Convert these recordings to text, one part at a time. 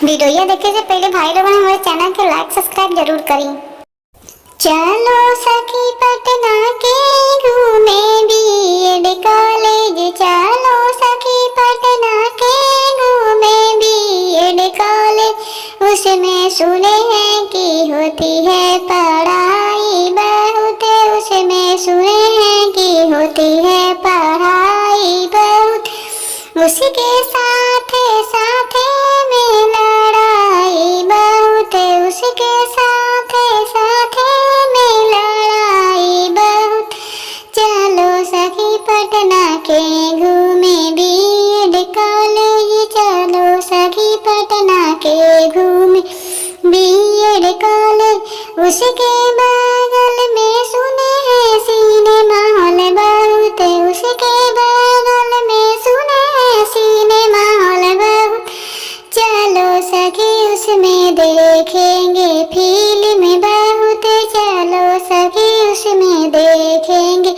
Video देखने से पहले भाई लोगों ने हमारे चैनल को लाइक सब्सक्राइब जरूर करें। चलो सखी पटना के घूमे बीएड कॉलेज, चलो सखी पटना के घूमे बीएड कॉलेज। उसमें सुने हैं कि होती है पढ़ाई बहुत, उसमें सुने हैं कि होती है पढ़ाई बहुत। उसके साथ साथ में लड़ाई बहुत, उसके साथ साथ में लड़ाई बहुत। चलो सखी पटना के घूमे बीएड कॉलेज, चलो सखी पटना के घूमे बीएड कॉलेज। उसके बगल में सुने हैं सिनेमा हॉल बहुत, उसके बगल में सुने हैं सिनेमा हॉल बहुत। चलो सखी उसमें देखेंगे फिल्म बहुत, चलो सखी उसमें देखेंगे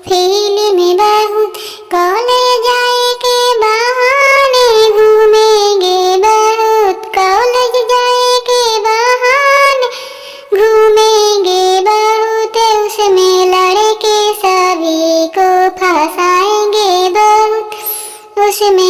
फिल्म बहुत। कॉलेज जाए के बहाने घूमेंगे बहुत, कॉलेज जाए के बहाने घूमेंगे बहुत। उसमें लड़के सभी को फंसाएंगे बहुत, उसमें